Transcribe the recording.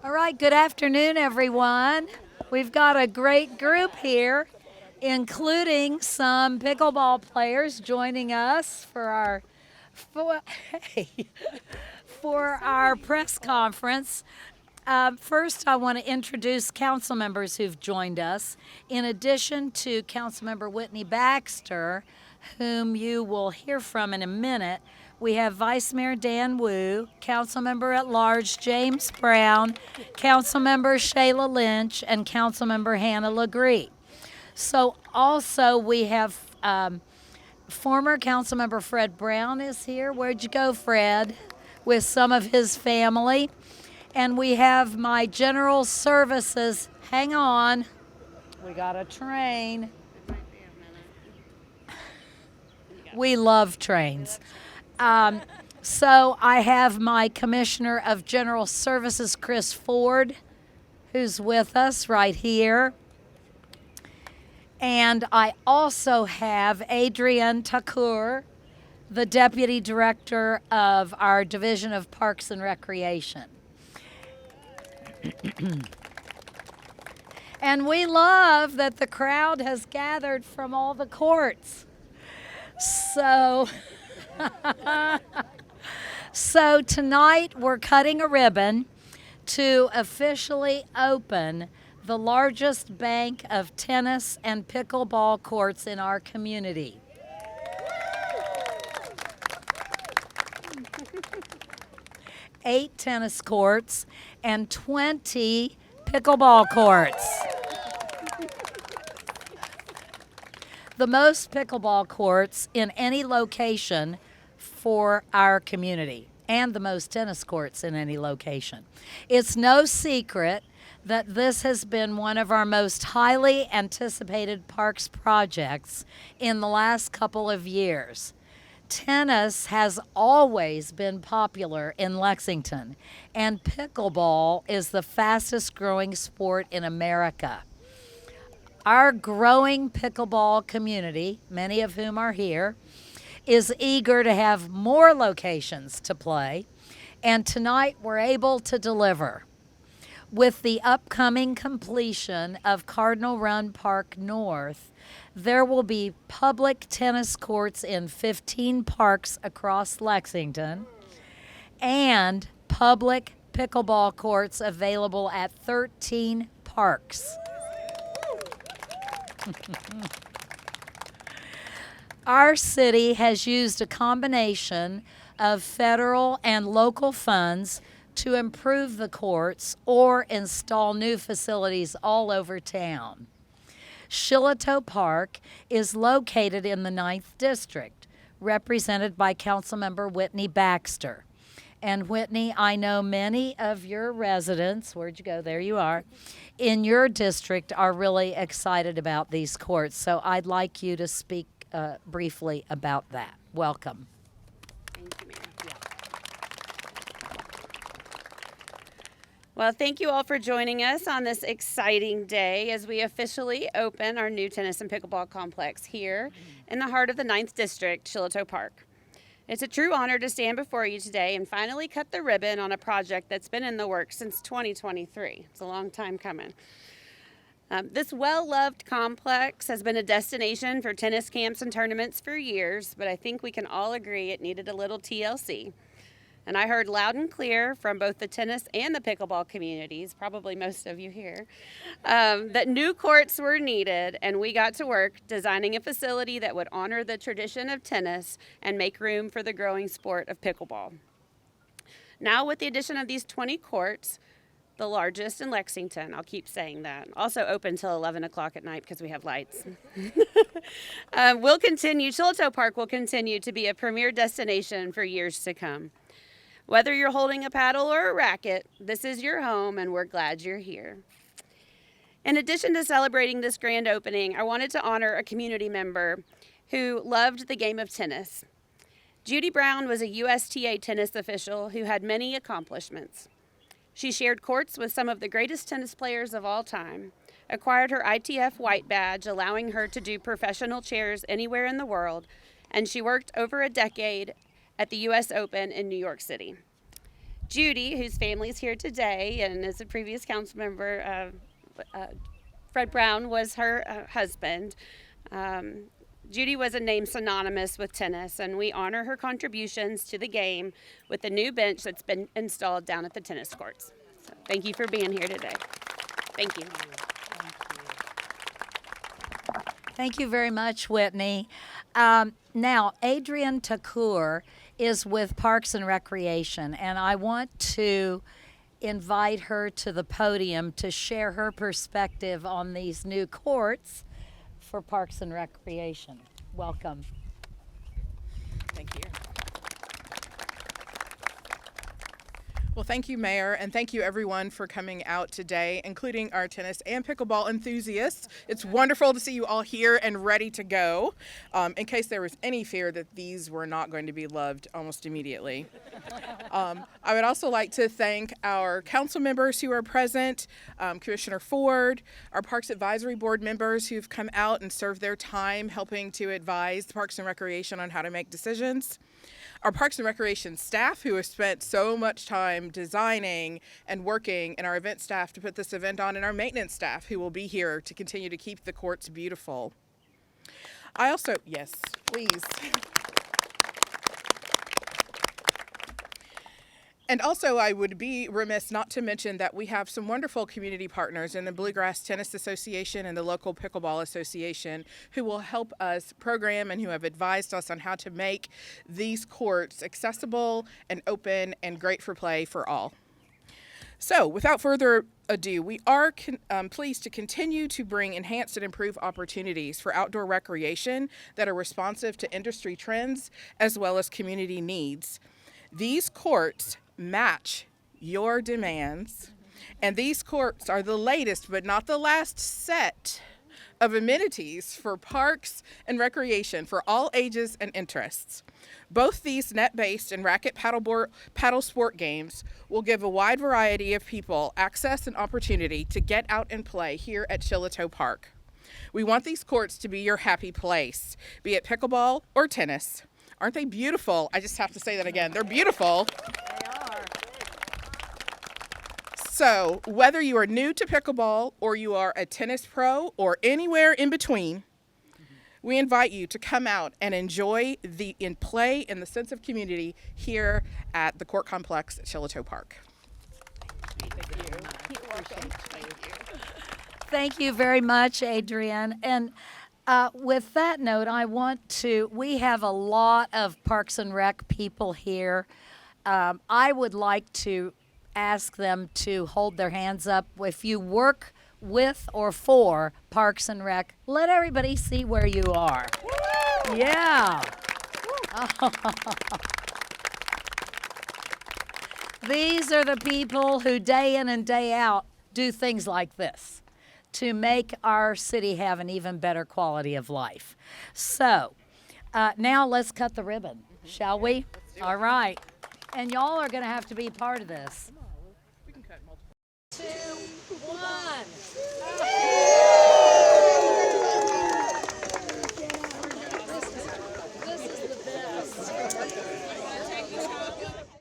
All right, good afternoon, everyone. We've got a great group here, including some pickleball players joining us for, hey, for our press conference. First, I want to introduce council members who've joined us. In addition to Councilmember Whitney Baxter, whom you will hear from in a minute, we have Vice Mayor Dan Wu, Councilmember at Large James Brown, Councilmember Shayla Lynch, and Councilmember Hannah LaGree. So also we have former Councilmember Fred Brown is here. Where'd you go, Fred? With some of his family. And we have my general services. Hang on. We got a train. We love trains. So I have my Commissioner of General Services, Chris Ford, who's with us right here. And I also have Adrienne Takur, the Deputy Director of our Division of Parks and Recreation. And we love that the crowd has gathered from all the courts. So tonight we're cutting a ribbon to officially open the largest bank of tennis and pickleball courts in our community. Eight tennis courts and 20 pickleball courts. The most pickleball courts in any location for our community, and the most tennis courts in any location. It's no secret that this has been one of our most highly anticipated parks projects in the last couple of years. Tennis has always been popular in Lexington, and pickleball is the fastest growing sport in America. Our growing pickleball community, many of whom are here, is eager to have more locations to play, and tonight we're able to deliver. With the upcoming completion of Cardinal Run Park North, there will be public tennis courts in 15 parks across Lexington and public pickleball courts available at 13 parks. Our city has used a combination of federal and local funds to improve the courts or install new facilities all over town. Shillito Park is located in the 9th District, represented by Councilmember Whitney Baxter. And Whitney, I know many of your residents, where'd you go? There you are, in your district are really excited about these courts. So I'd like you to speak briefly about that. Welcome. Thank you, Mayor. Well, thank you all for joining us on this exciting day as we officially open our new tennis and pickleball complex here in the heart of the 9th District, Shillito Park. It's a true honor to stand before you today and finally cut the ribbon on a project that's been in the works since 2023. It's a long time coming. This well-loved complex has been a destination for tennis camps and tournaments for years, but I think we can all agree it needed a little TLC. And I heard loud and clear from both the tennis and the pickleball communities, probably most of you here, that new courts were needed, and we got to work designing a facility that would honor the tradition of tennis and make room for the growing sport of pickleball. Now, with the addition of these 20 courts, the largest in Lexington, I'll keep saying that, also open till 11 o'clock at night because we have lights. Shillito Park will continue to be a premier destination for years to come. Whether you're holding a paddle or a racket, this is your home and we're glad you're here. In addition to celebrating this grand opening, I wanted to honor a community member who loved the game of tennis. Judy Brown was a USTA tennis official who had many accomplishments. She shared courts with some of the greatest tennis players of all time, acquired her ITF white badge, allowing her to do professional chairs anywhere in the world, and she worked over a decade at the U.S. Open in New York City. Judy, whose family is here today and is a previous council member, Fred Brown was her husband. Judy was a name synonymous with tennis, and we honor her contributions to the game with the new bench that's been installed down at the tennis courts. So thank you for being here today. Thank you. Thank you very much, Whitney. Now, Adrienne Takur is with Parks and Recreation, and I want to invite her to the podium to share her perspective on these new courts for Parks and Recreation. Welcome. Thank you. Well, thank you, Mayor, and thank you, everyone, for coming out today, including our tennis and pickleball enthusiasts. It's wonderful to see you all here and ready to go, in case there was any fear that these were not going to be loved almost immediately. I would also like to thank our council members who are present, Commissioner Ford, our Parks Advisory Board members who've come out and served their time helping to advise Parks and Recreation on how to make decisions. Our Parks and Recreation staff who have spent so much time designing and working, and our event staff to put this event on, and our maintenance staff who will be here to continue to keep the courts beautiful. Yes, please. And also, I would be remiss not to mention that we have some wonderful community partners in the Bluegrass Tennis Association and the local Pickleball Association who will help us program and who have advised us on how to make these courts accessible and open and great for play for all. So, without further ado, we are pleased to continue to bring enhanced and improved opportunities for outdoor recreation that are responsive to industry trends as well as community needs. These courts match your demands, and these courts are the latest but not the last set of amenities for parks and recreation for all ages and interests. Both these net-based and racket paddle sport games will give a wide variety of people access and opportunity to get out and play here at Shillito Park. We want these courts to be your happy place, be it pickleball or tennis. Aren't they beautiful? I just have to say that again. They're beautiful. They are. So, whether you are new to pickleball or you are a tennis pro or anywhere in between, we invite you to come out and enjoy play in the sense of community here at the court complex at Shillito Park. Thank you. You're welcome. Thank you very much, Adrienne. And with that note, we have a lot of Parks and Rec people here. I would like to ask them to hold their hands up. If you work with or for Parks and Rec, let everybody see where you are. Woo! Yeah. These are the people who day in and day out do things like this to make our city have an even better quality of life. So now let's cut the ribbon, shall we? All right. And y'all are going to have to be part of this. We can cut multiple. 2